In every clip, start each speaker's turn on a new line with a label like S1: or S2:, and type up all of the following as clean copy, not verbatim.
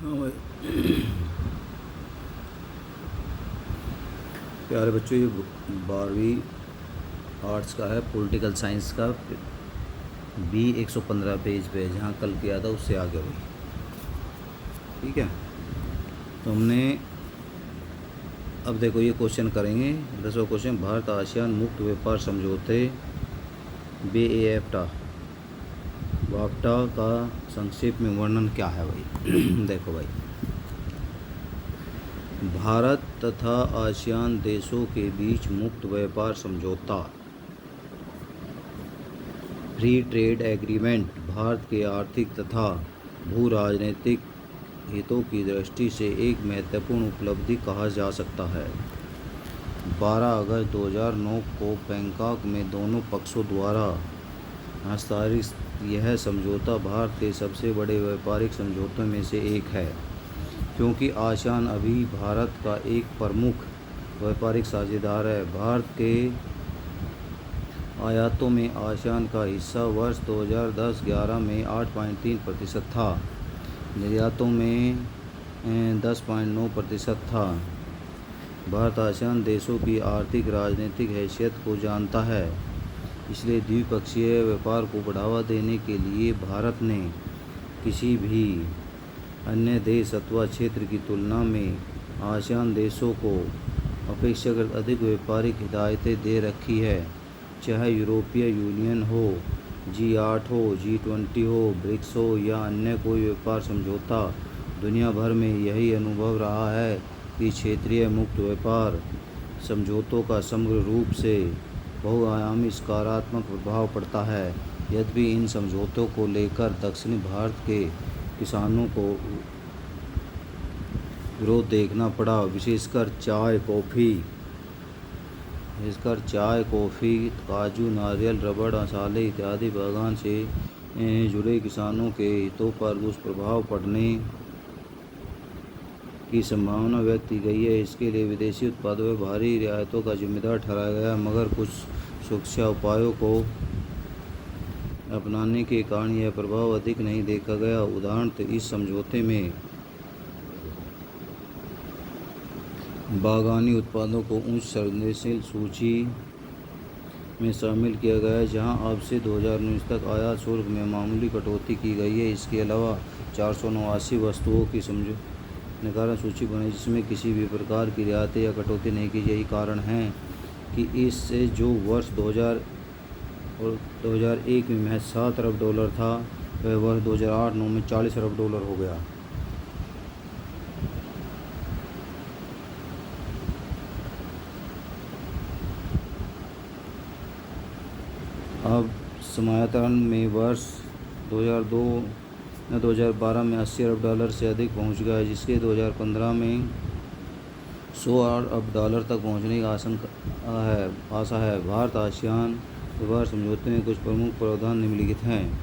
S1: हाँ भाई। प्यारे बच्चों, ये 12वीं आर्ट्स का है, पॉलिटिकल साइंस का बी 115 पेज पे है, जहाँ कल किया था उससे आगे भाई। ठीक है, तो हमने अब देखो ये क्वेश्चन करेंगे। 10वां क्वेश्चन, भारत आसियान मुक्त व्यापार समझौते BAFTA वाफ्टा का संक्षेप में वर्णन क्या है भाई। देखो भाई, भारत तथा आसियान देशों के बीच मुक्त व्यापार समझौता फ्री ट्रेड एग्रीमेंट भारत के आर्थिक तथा भू राजनीतिक हितों की दृष्टि से एक महत्वपूर्ण उपलब्धि कहा जा सकता है। 12 अगस्त 2009 को बैंकॉक में दोनों पक्षों द्वारा हस्ताक्षरित यह समझौता भारत के सबसे बड़े व्यापारिक समझौतों में से एक है, क्योंकि आसियान अभी भारत का एक प्रमुख व्यापारिक साझेदार है। भारत के आयातों में आसियान का हिस्सा वर्ष 2010-11 में 8.3% था, निर्यातों में 10.9% था। भारत आसियान देशों की आर्थिक राजनीतिक हैसियत को जानता है, इसलिए द्विपक्षीय व्यापार को बढ़ावा देने के लिए भारत ने किसी भी अन्य देश अथवा क्षेत्र की तुलना में आसियान देशों को अपेक्षाकृत अधिक व्यापारिक हिदायतें दे रखी है। चाहे यूरोपीय यूनियन हो, G8 हो, G20 हो, ब्रिक्स हो या अन्य कोई व्यापार समझौता, दुनिया भर में यही अनुभव रहा है कि क्षेत्रीय मुक्त व्यापार समझौतों का समग्र रूप से बहुआयामी सकारात्मक प्रभाव पड़ता है। यद्यपि इन समझौतों को लेकर दक्षिणी भारत के किसानों को विरोध देखना पड़ा, विशेषकर चाय, कॉफ़ी, काजू, नारियल, रबड़, मसाले इत्यादि बागान से जुड़े किसानों के हितों पर दुष्प्रभाव पड़ने की संभावना व्यक्त की गई है। इसके लिए विदेशी उत्पादों में भारी रियायतों का जिम्मेदार ठहराया गया, मगर कुछ सुरक्षा उपायों को अपनाने के कारण यह प्रभाव अधिक नहीं देखा गया। उदाहरणतः इस समझौते में बागानी उत्पादों को उच्च संवेदनशील सूची में शामिल किया गया है, जहां अब से 2019 तक आयात शुल्क में मामूली कटौती की गई है। इसके अलावा 489 वस्तुओं की निकारण सूची बनाई, जिसमें किसी भी प्रकार की रियायत या कटौती नहीं की। यही कारण है कि इससे जो वर्ष 2000 और 2001 में महज $7 अरब था, वह वर्ष 2008-9 में $40 अरब हो गया। अब समायातरण में वर्ष 2012 में $80 अरब से अधिक पहुंच गया है, जिसके 2015 में $100 अरब तक पहुंचने की आशा है। भारत आसियान व्यापार समझौते में कुछ प्रमुख प्रावधान निम्नलिखित हैं।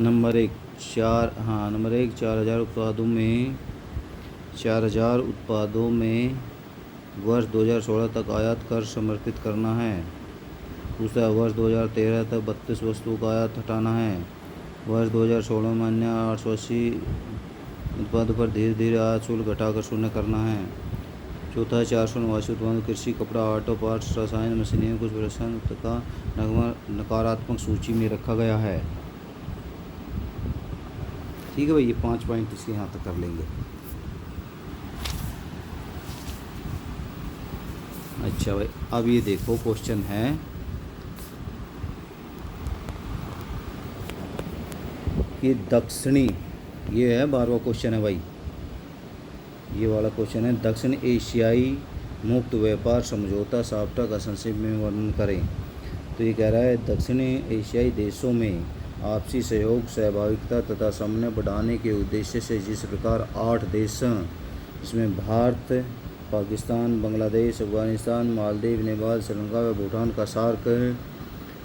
S1: नंबर एक, 4,000 उत्पादों में वर्ष 2016 तक आयात कर समर्पित करना है। दूसरा, वर्ष 2013 तक 32 वस्तुओं का आयात हटाना है। वर्ष 2016 में अन्य 880 उत्पादों पर धीरे धीरे आयात शुल्क घटाकर शून्य करना है। चौथा, 489 उत्पादों कृषि, कपड़ा, ऑटो पार्ट्स, रसायन, मशीनरी कुछ प्रदर्शन का नकारात्मक सूची में रखा गया है। ठीक है भाई, ये 5 पॉइंट इसके यहाँ तक कर लेंगे। अच्छा भाई, अब ये देखो क्वेश्चन है कि दक्षिणी, ये है 12वां क्वेश्चन है भाई, ये वाला क्वेश्चन है, दक्षिण एशियाई मुक्त व्यापार समझौता साफ्टा का संक्षेप में वर्णन करें। तो ये कह रहा है, दक्षिण एशियाई देशों में आपसी सहयोग, सहभागिता तथा समन्वय बढ़ाने के उद्देश्य से जिस प्रकार 8 देश, इसमें भारत, पाकिस्तान, बांग्लादेश, अफगानिस्तान, मालदीव, नेपाल, श्रीलंका व भूटान का सार्क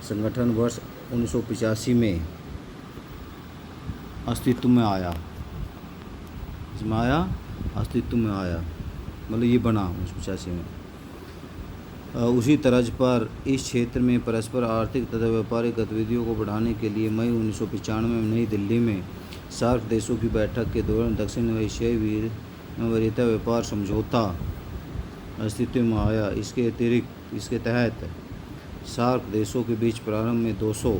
S1: संगठन वर्ष 1985 में अस्तित्व में आया, मतलब ये बना 1985 में। उसी तर्ज पर इस क्षेत्र में परस्पर आर्थिक तथा व्यापारिक गतिविधियों को बढ़ाने के लिए मई 1995 में नई दिल्ली में सार्क देशों की बैठक के दौरान दक्षिण एशियाई वरीयता व्यापार समझौता अस्तित्व में आया। इसके तहत सार्क देशों के बीच प्रारंभ में 200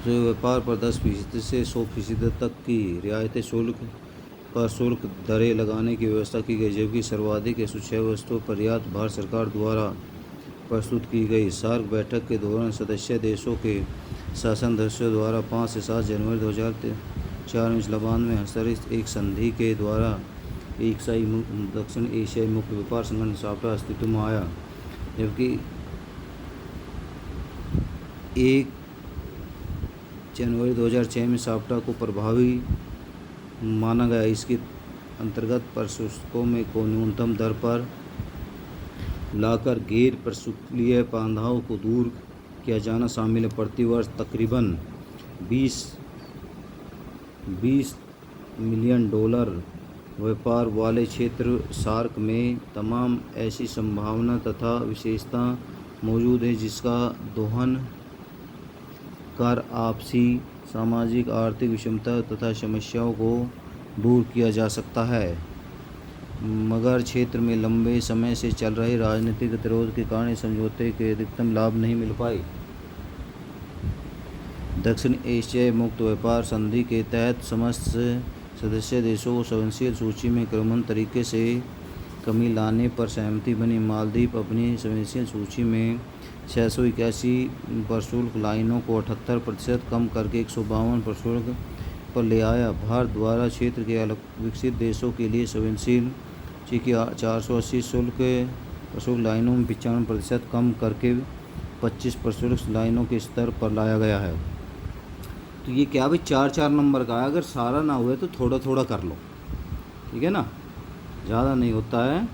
S1: व्यापार पर 10% से 100% तक की रियायती शुल्क पर शुल्क दरें लगाने की व्यवस्था की गई, जबकि सर्वाधिक 106 वस्तुओं पर रियायत भारत सरकार द्वारा प्रस्तुत की गई। सार्क बैठक के दौरान सदस्य देशों के शासन सदस्यों द्वारा 5 से 7 जनवरी 2004 में इस्लामाबाद में हस्ताक्षरित एक संधि के द्वारा दक्षिण एशियाई मुक्त व्यापार संगठन साप्टा अस्तित्व में आया, जबकि 1 जनवरी 2006 में साप्टा को प्रभावी माना गया। इसके अंतर्गत प्रशुल्कों में को न्यूनतम दर पर लाकर गैर प्रशुल्कीय बाधाओं को दूर किया जाना शामिल है। प्रति वर्ष तकरीबन 20 मिलियन डॉलर व्यापार वाले क्षेत्र सार्क में तमाम ऐसी संभावना तथा विशेषता मौजूद है जिसका दोहन कर आपसी सामाजिक आर्थिक विषमता तथा समस्याओं को दूर किया जा सकता है, मगर क्षेत्र में लंबे समय से चल रहे राजनीतिक गतिरोध के कारण इस समझौते के अधिकतम लाभ नहीं मिल पाए। दक्षिण एशियाई मुक्त व्यापार संधि के तहत समस्त सदस्य देशों को संवेदनशील सूची में क्रमबद्ध तरीके से कमी लाने पर सहमति बनी। मालदीव अपनी संवेदनशील सूची में 681 प्रशुल्क लाइनों को 78% कम करके 152 प्रशुल्क पर ले आया। भारत द्वारा क्षेत्र के अलग विकसित देशों के लिए संवेदनशील की 480 प्रशुल्क लाइनों में 95% कम करके 25 प्रशुल्क लाइनों के स्तर पर लाया गया है। तो ये क्या भाई 4-4 नंबर का है, अगर सारा ना हुए तो थोड़ा थोड़ा कर लो, ठीक है ना, ज़्यादा नहीं होता है।